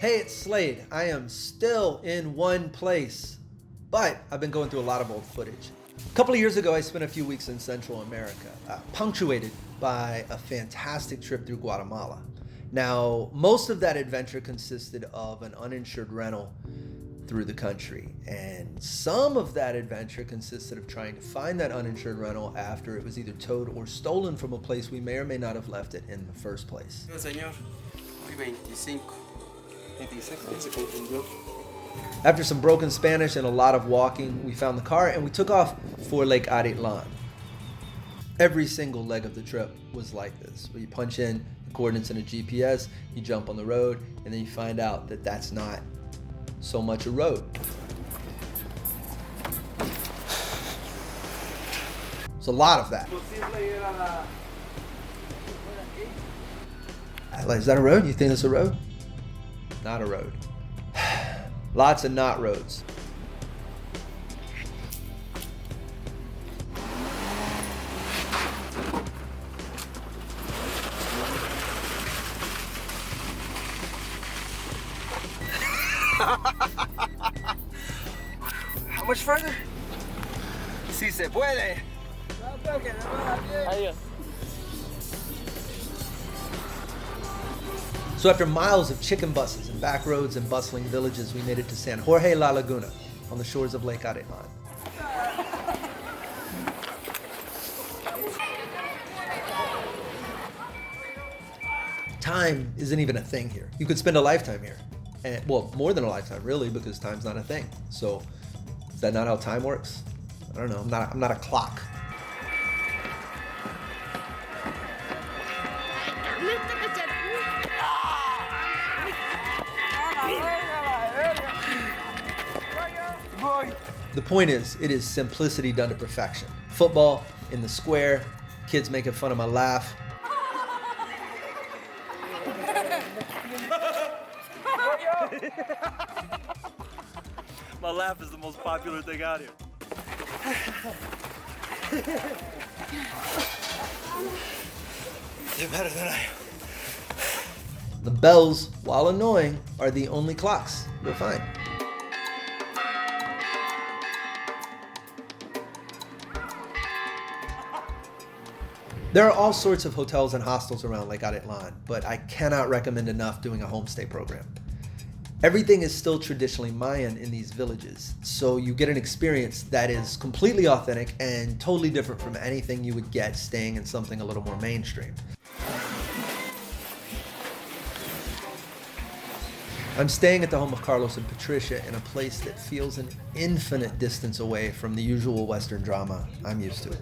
Hey, it's Slade. I am still in one place, but I've been going through a lot of old footage. A couple of years ago, I spent a few weeks in Central America, punctuated by a fantastic trip through Guatemala. Now, most of that adventure consisted of an uninsured rental through the country, and some of that adventure consisted of trying to find that uninsured rental after it was either towed or stolen from a place we may or may not have left it in the first place. Señor, hoy 25. 26, se confundió. After some broken Spanish and a lot of walking, we found the car and we took off for Lake Atitlan. Every single leg of the trip was like this, where you punch in the coordinates in a GPS, you jump on the road, and then you find out that that's not so much a road. It's a lot of that. Is that a road? You think it's a road? Not a road. Lots of not roads. How much further? Si se puede. Adiós. So after miles of chicken buses and back roads and bustling villages, we made it to San Jorge la Laguna on the shores of Lake Atitlan. Time isn't even a thing here. You could spend a lifetime here. And, well, more than a lifetime, really, because time's not a thing. So, is that not how time works? I don't know. I'm not a clock. The point is, it is simplicity done to perfection. Football in the square, kids making fun of my laugh. My laugh is the most popular thing out here. You're better than I am. The bells, while annoying, are the only clocks you'll find. There are all sorts of hotels and hostels around Lake Atitlan, but I cannot recommend enough doing a homestay program. Everything is still traditionally Mayan in these villages, so you get an experience that is completely authentic and totally different from anything you would get staying in something a little more mainstream. I'm staying at the home of Carlos and Patricia in a place that feels an infinite distance away from the usual Western drama I'm used to.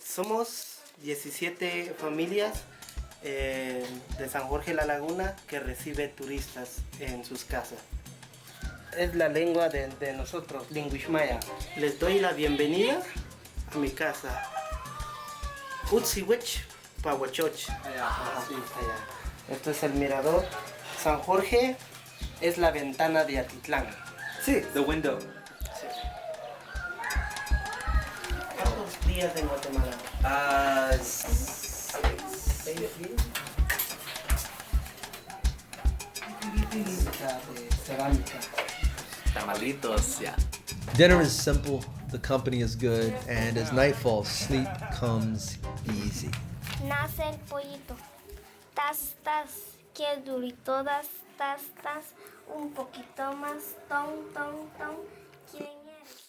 Somos 17 familias de San Jorge la Laguna que recibe turistas en sus casas. Es la lengua de nosotros, Lingüishmaya. Les doy la bienvenida a mi casa. Utsiwich Pahuachoch. Allá. Esto es el mirador. San Jorge es la ventana de Atitlán. Sí, the window. ¿Cuántos días en Guatemala? 6 días. Cerámica. Tamalitos, yeah. Dinner is simple, the company is good, and as night falls, sleep comes easy. Nace el pollito. Tas, tas, que durito, das, tas, tas, un poquito más, ton, ton, ton. ¿Quién eres?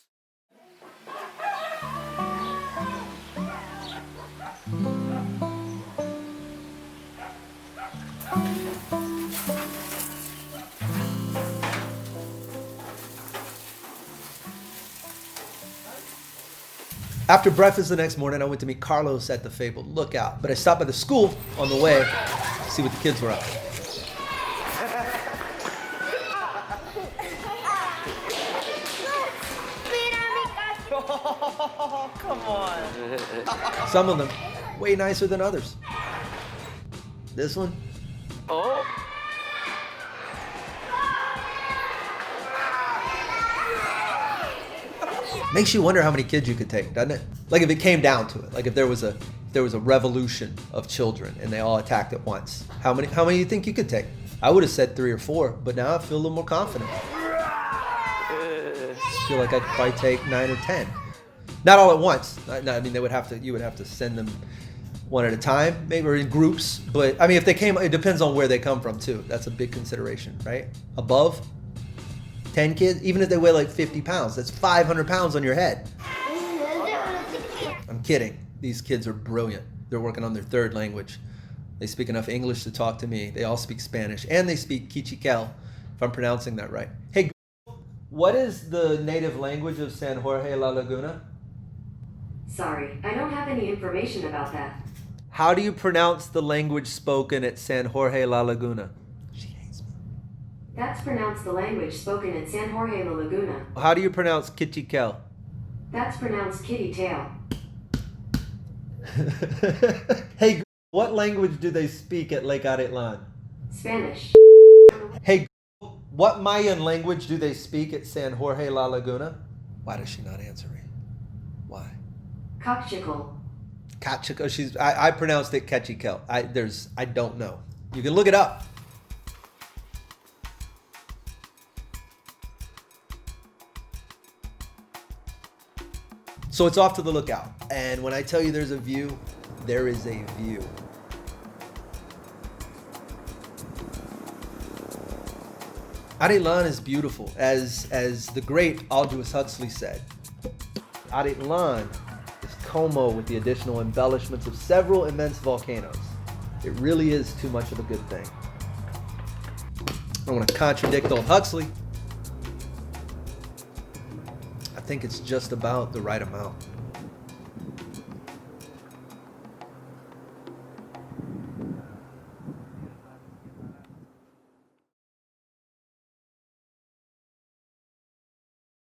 After breakfast the next morning, I went to meet Carlos at the fabled Lookout, but I stopped by the school on the way to see what the kids were up to. Oh, come on. Some of them way nicer than others. This one, Oh. Makes you wonder how many kids you could take, doesn't it? Like if it came down to it, like if there was a revolution of children and they all attacked at once, how many do you think you could take? I would have said 3 or 4, but now I feel a little more confident. I feel like I'd probably take 9 or 10. Not all at once. I mean, you would have to send them one at a time, maybe, or in groups. But I mean, if they came, it depends on where they come from too. That's a big consideration, right? Above 10 kids, even if they weigh like 50 pounds, that's 500 pounds on your head. I'm kidding. These kids are brilliant. They're working on their 3rd language. They speak enough English to talk to me. They all speak Spanish, and they speak Quichiquel, if I'm pronouncing that right. Hey, what is the native language of San Jorge la Laguna? Sorry, I don't have any information about that. How do you pronounce the language spoken at San Jorge la Laguna? She hates me. That's pronounced the language spoken in San Jorge la Laguna. How do you pronounce Quichiquel? That's pronounced kitty tail. Hey, what language do they speak at Lake Atitlan? Spanish. Hey, what Mayan language do they speak at San Jorge la Laguna? Why does she not answer me? Why? Cockchickle. Catchico. I pronounced it Ketchikel. I don't know. You can look it up. So it's off to the lookout. And when I tell you there's a view, there is a view. Atitlan is beautiful, as the great Aldous Huxley said. Atitlan is Como with the additional embellishments of several immense volcanoes. It really is too much of a good thing. I don't want to contradict old Huxley. I think it's just about the right amount.